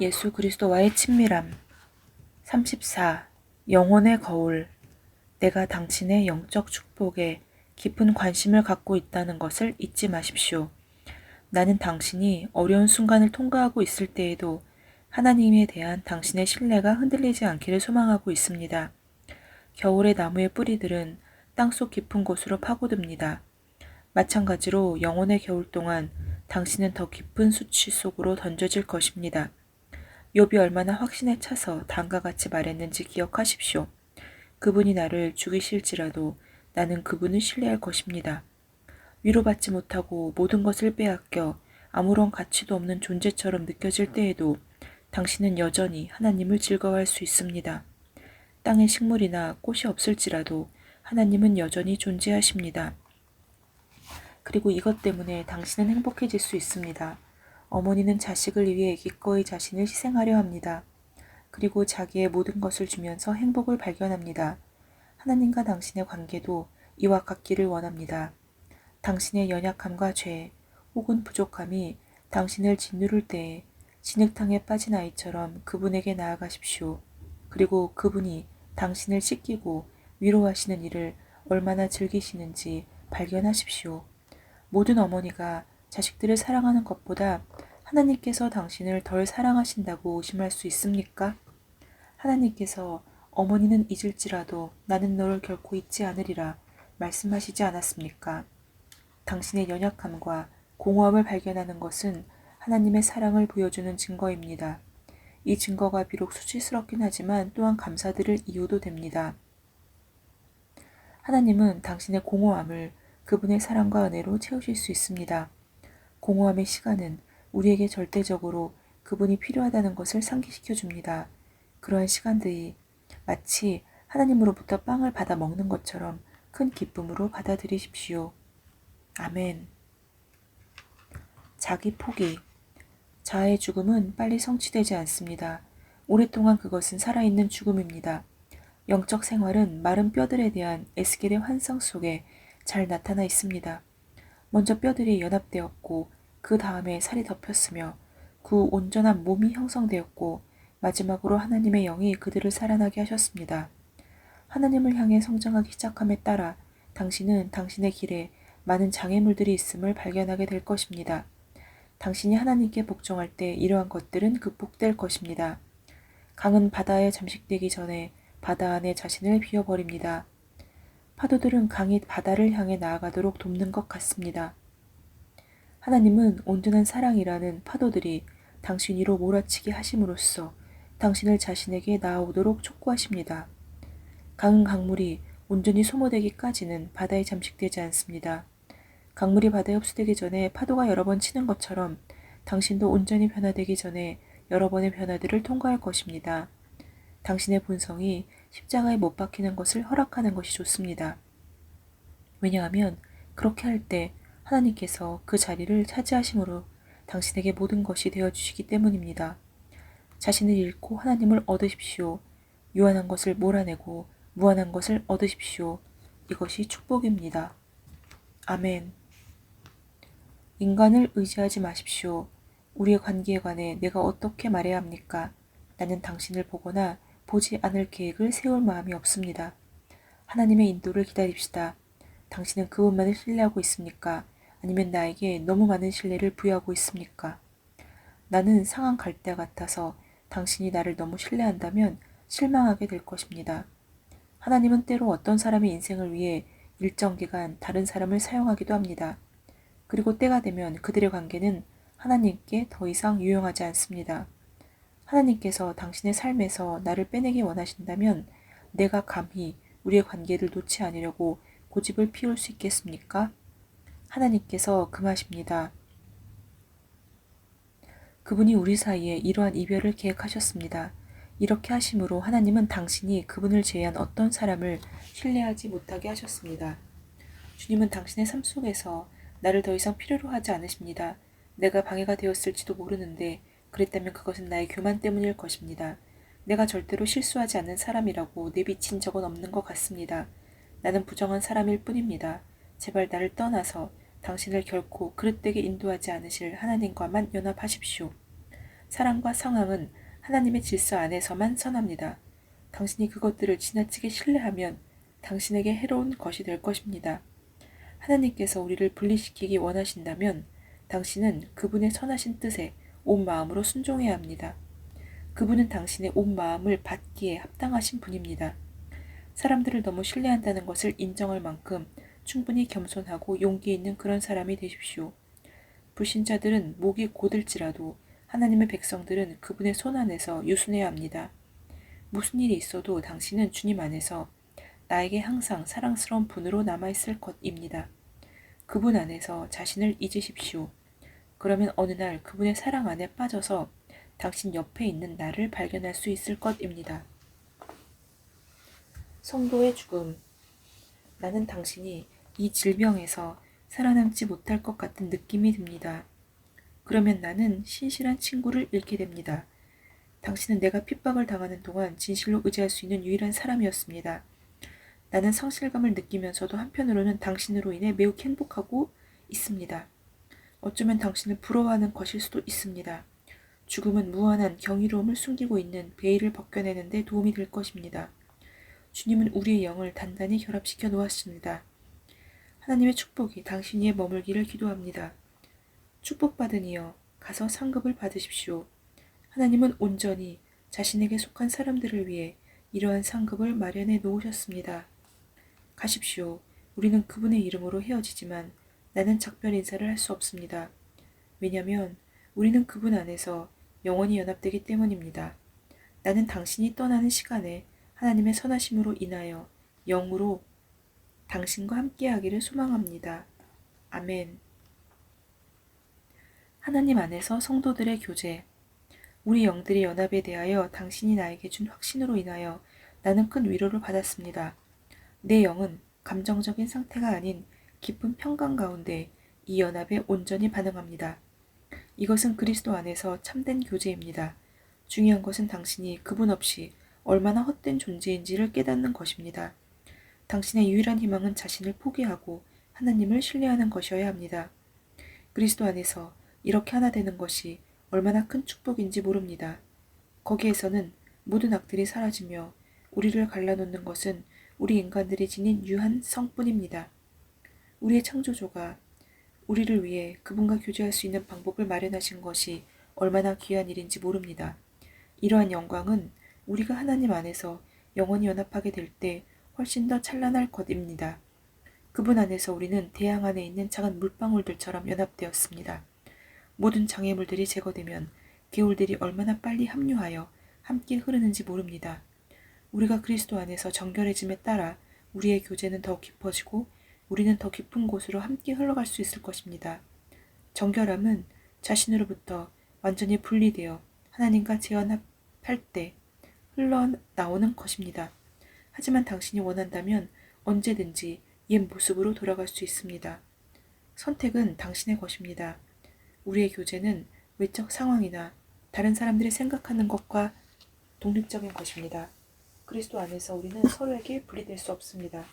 예수 그리스도와의 친밀함. 34. 영혼의 거울. 내가 당신의 영적 축복에 깊은 관심을 갖고 있다는 것을 잊지 마십시오. 나는 당신이 어려운 순간을 통과하고 있을 때에도 하나님에 대한 당신의 신뢰가 흔들리지 않기를 소망하고 있습니다. 겨울의 나무의 뿌리들은 땅속 깊은 곳으로 파고듭니다. 마찬가지로 영혼의 겨울 동안 당신은 더 깊은 수치 속으로 던져질 것입니다. 욥이 얼마나 확신에 차서 다음과 같이 말했는지 기억하십시오. 그분이 나를 죽이실지라도 나는 그분을 신뢰할 것입니다. 위로받지 못하고 모든 것을 빼앗겨 아무런 가치도 없는 존재처럼 느껴질 때에도 당신은 여전히 하나님을 즐거워할 수 있습니다. 땅에 식물이나 꽃이 없을지라도 하나님은 여전히 존재하십니다. 그리고 이것 때문에 당신은 행복해질 수 있습니다. 어머니는 자식을 위해 기꺼이 자신을 희생하려 합니다. 그리고 자기의 모든 것을 주면서 행복을 발견합니다. 하나님과 당신의 관계도 이와 같기를 원합니다. 당신의 연약함과 죄 혹은 부족함이 당신을 짓누를 때에 진흙탕에 빠진 아이처럼 그분에게 나아가십시오. 그리고 그분이 당신을 씻기고 위로하시는 일을 얼마나 즐기시는지 발견하십시오. 모든 어머니가 자식들을 사랑하는 것보다 하나님께서 당신을 덜 사랑하신다고 의심할 수 있습니까? 하나님께서 어머니는 잊을지라도 나는 너를 결코 잊지 않으리라 말씀하시지 않았습니까? 당신의 연약함과 공허함을 발견하는 것은 하나님의 사랑을 보여주는 증거입니다. 이 증거가 비록 수치스럽긴 하지만 또한 감사드릴 이유도 됩니다. 하나님은 당신의 공허함을 그분의 사랑과 은혜로 채우실 수 있습니다. 공허함의 시간은 우리에게 절대적으로 그분이 필요하다는 것을 상기시켜 줍니다. 그러한 시간들이 마치 하나님으로부터 빵을 받아 먹는 것처럼 큰 기쁨으로 받아들이십시오. 아멘. 자기 포기. 자아의 죽음은 빨리 성취되지 않습니다. 오랫동안 그것은 살아있는 죽음입니다. 영적 생활은 마른 뼈들에 대한 에스겔의 환상 속에 잘 나타나 있습니다. 먼저 뼈들이 연합되었고 그 다음에 살이 덮였으며 그 온전한 몸이 형성되었고 마지막으로 하나님의 영이 그들을 살아나게 하셨습니다. 하나님을 향해 성장하기 시작함에 따라 당신은 당신의 길에 많은 장애물들이 있음을 발견하게 될 것입니다. 당신이 하나님께 복종할 때 이러한 것들은 극복될 것입니다. 강은 바다에 잠식되기 전에 바다 안에 자신을 비워버립니다. 파도들은 강이 바다를 향해 나아가도록 돕는 것 같습니다. 하나님은 온전한 사랑이라는 파도들이 당신 위로 몰아치게 하심으로써 당신을 자신에게 나아오도록 촉구하십니다. 강은 강물이 온전히 소모되기까지는 바다에 잠식되지 않습니다. 강물이 바다에 흡수되기 전에 파도가 여러 번 치는 것처럼 당신도 온전히 변화되기 전에 여러 번의 변화들을 통과할 것입니다. 당신의 본성이 십자가에 못 박히는 것을 허락하는 것이 좋습니다. 왜냐하면 그렇게 할 때 하나님께서 그 자리를 차지하심으로 당신에게 모든 것이 되어주시기 때문입니다. 자신을 잃고 하나님을 얻으십시오. 유한한 것을 몰아내고 무한한 것을 얻으십시오. 이것이 축복입니다. 아멘. 인간을 의지하지 마십시오. 우리의 관계에 관해 내가 어떻게 말해야 합니까? 나는 당신을 보거나 보지 않을 계획을 세울 마음이 없습니다. 하나님의 인도를 기다립시다. 당신은 그분만을 신뢰하고 있습니까? 아니면 나에게 너무 많은 신뢰를 부여하고 있습니까? 나는 상한 갈대 같아서 당신이 나를 너무 신뢰한다면 실망하게 될 것입니다. 하나님은 때로 어떤 사람의 인생을 위해 일정 기간 다른 사람을 사용하기도 합니다. 그리고 때가 되면 그들의 관계는 하나님께 더 이상 유용하지 않습니다. 하나님께서 당신의 삶에서 나를 빼내기 원하신다면 내가 감히 우리의 관계를 놓지 않으려고 고집을 피울 수 있겠습니까? 하나님께서 금하십니다. 그분이 우리 사이에 이러한 이별을 계획하셨습니다. 이렇게 하심으로 하나님은 당신이 그분을 제외한 어떤 사람을 신뢰하지 못하게 하셨습니다. 주님은 당신의 삶 속에서 나를 더 이상 필요로 하지 않으십니다. 내가 방해가 되었을지도 모르는데 그랬다면 그것은 나의 교만 때문일 것입니다. 내가 절대로 실수하지 않는 사람이라고 내비친 적은 없는 것 같습니다. 나는 부정한 사람일 뿐입니다. 제발 나를 떠나서 당신을 결코 그릇되게 인도하지 않으실 하나님과만 연합하십시오. 사랑과 상황은 하나님의 질서 안에서만 선합니다. 당신이 그것들을 지나치게 신뢰하면 당신에게 해로운 것이 될 것입니다. 하나님께서 우리를 분리시키기 원하신다면 당신은 그분의 선하신 뜻에 온 마음으로 순종해야 합니다. 그분은 당신의 온 마음을 받기에 합당하신 분입니다. 사람들을 너무 신뢰한다는 것을 인정할 만큼 충분히 겸손하고 용기 있는 그런 사람이 되십시오. 불신자들은 목이 곧을지라도 하나님의 백성들은 그분의 손 안에서 유순해야 합니다. 무슨 일이 있어도 당신은 주님 안에서 나에게 항상 사랑스러운 분으로 남아있을 것입니다. 그분 안에서 자신을 잊으십시오. 그러면 어느 날 그분의 사랑 안에 빠져서 당신 옆에 있는 나를 발견할 수 있을 것입니다. 성도의 죽음. 나는 당신이 이 질병에서 살아남지 못할 것 같은 느낌이 듭니다. 그러면 나는 신실한 친구를 잃게 됩니다. 당신은 내가 핍박을 당하는 동안 진실로 의지할 수 있는 유일한 사람이었습니다. 나는 성실감을 느끼면서도 한편으로는 당신으로 인해 매우 행복하고 있습니다. 어쩌면 당신을 부러워하는 것일 수도 있습니다. 죽음은 무한한 경이로움을 숨기고 있는 베일을 벗겨내는 데 도움이 될 것입니다. 주님은 우리의 영을 단단히 결합시켜 놓았습니다. 하나님의 축복이 당신 위에 머물기를 기도합니다. 축복받은 이여 가서 상급을 받으십시오. 하나님은 온전히 자신에게 속한 사람들을 위해 이러한 상급을 마련해 놓으셨습니다. 가십시오. 우리는 그분의 이름으로 헤어지지만 나는 작별 인사를 할 수 없습니다. 왜냐하면 우리는 그분 안에서 영원히 연합되기 때문입니다. 나는 당신이 떠나는 시간에 하나님의 선하심으로 인하여 영으로 당신과 함께하기를 소망합니다. 아멘. 하나님 안에서 성도들의 교제. 우리 영들의 연합에 대하여 당신이 나에게 준 확신으로 인하여 나는 큰 위로를 받았습니다. 내 영은 감정적인 상태가 아닌 깊은 평강 가운데 이 연합에 온전히 반응합니다. 이것은 그리스도 안에서 참된 교제입니다. 중요한 것은 당신이 그분 없이 얼마나 헛된 존재인지를 깨닫는 것입니다. 당신의 유일한 희망은 자신을 포기하고 하나님을 신뢰하는 것이어야 합니다. 그리스도 안에서 이렇게 하나 되는 것이 얼마나 큰 축복인지 모릅니다. 거기에서는 모든 악들이 사라지며 우리를 갈라놓는 것은 우리 인간들이 지닌 유한 성뿐입니다. 우리의 창조주가 우리를 위해 그분과 교제할 수 있는 방법을 마련하신 것이 얼마나 귀한 일인지 모릅니다. 이러한 영광은 우리가 하나님 안에서 영원히 연합하게 될 때 훨씬 더 찬란할 것입니다. 그분 안에서 우리는 대양 안에 있는 작은 물방울들처럼 연합되었습니다. 모든 장애물들이 제거되면 개울들이 얼마나 빨리 합류하여 함께 흐르는지 모릅니다. 우리가 그리스도 안에서 정결해짐에 따라 우리의 교제는 더 깊어지고 우리는 더 깊은 곳으로 함께 흘러갈 수 있을 것입니다. 정결함은 자신으로부터 완전히 분리되어 하나님과 재연합할 때 흘러나오는 것입니다. 하지만 당신이 원한다면 언제든지 옛 모습으로 돌아갈 수 있습니다. 선택은 당신의 것입니다. 우리의 교제는 외적 상황이나 다른 사람들이 생각하는 것과 독립적인 것입니다. 그리스도 안에서 우리는 서로에게 분리될 수 없습니다.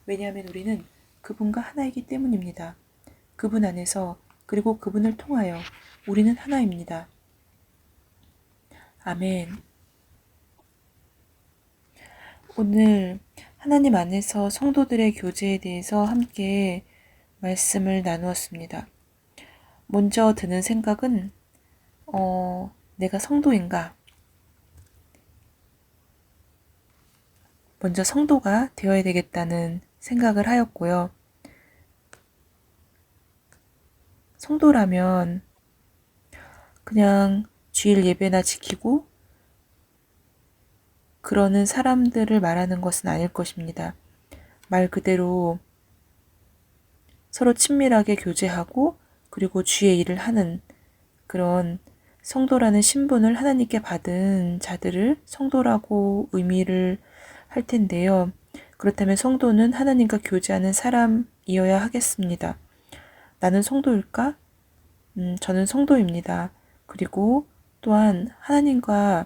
왜냐하면 우리는 그분과 하나이기 때문입니다. 그분 안에서 그리고 그분을 통하여 우리는 하나입니다. 아멘. 오늘 하나님 안에서 성도들의 교제에 대해서 함께 말씀을 나누었습니다. 먼저 드는 생각은 내가 성도인가? 먼저 성도가 되어야 되겠다는 생각을 하였고요. 성도라면 그냥 주일 예배나 지키고 그러는 사람들을 말하는 것은 아닐 것입니다. 말 그대로 서로 친밀하게 교제하고 그리고 주의 일을 하는 그런 성도라는 신분을 하나님께 받은 자들을 성도라고 의미를 할 텐데요. 그렇다면 성도는 하나님과 교제하는 사람이어야 하겠습니다. 나는 성도일까? 저는 성도입니다. 그리고 또한 하나님과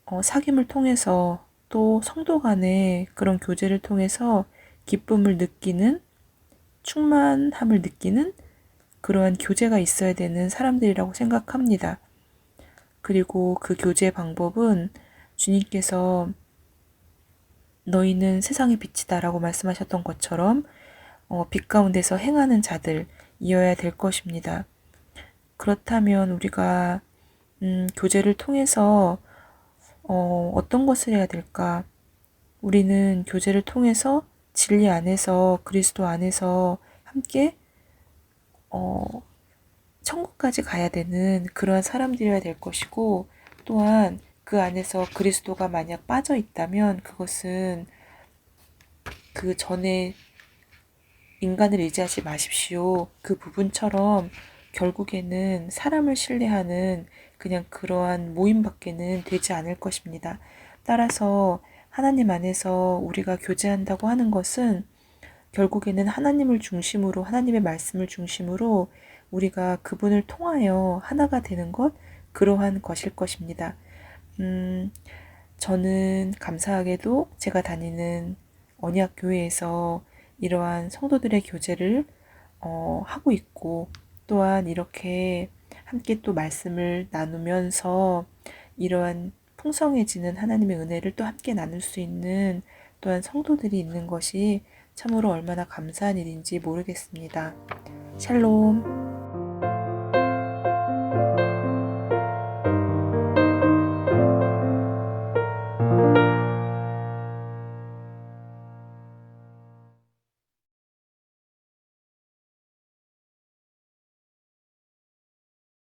사귐을 통해서 또 성도 간의 그런 교제를 통해서 기쁨을 느끼는, 충만함을 느끼는 그러한 교제가 있어야 되는 사람들이라고 생각합니다. 그리고 그 교제 방법은 주님께서 너희는 세상의 빛이다라고 말씀하셨던 것처럼 빛 가운데서 행하는 자들이어야 될 것입니다. 그렇다면 우리가 교제를 통해서 어떤 것을 해야 될까? 우리는 교제를 통해서 진리 안에서 그리스도 안에서 함께 천국까지 가야 되는 그러한 사람들이어야 될 것이고, 또한 그 안에서 그리스도가 만약 빠져 있다면 그것은 그 전에 인간을 의지하지 마십시오. 그 부분처럼 결국에는 사람을 신뢰하는 그냥 그러한 모임밖에는 되지 않을 것입니다. 따라서 하나님 안에서 우리가 교제한다고 하는 것은 결국에는 하나님을 중심으로, 하나님의 말씀을 중심으로 우리가 그분을 통하여 하나가 되는 것, 그러한 것일 것입니다. 저는 감사하게도 제가 다니는 언약교회에서 이러한 성도들의 교제를 하고 있고, 또한 이렇게 함께 또 말씀을 나누면서 이러한 풍성해지는 하나님의 은혜를 또 함께 나눌 수 있는 또한 성도들이 있는 것이 참으로 얼마나 감사한 일인지 모르겠습니다. 샬롬.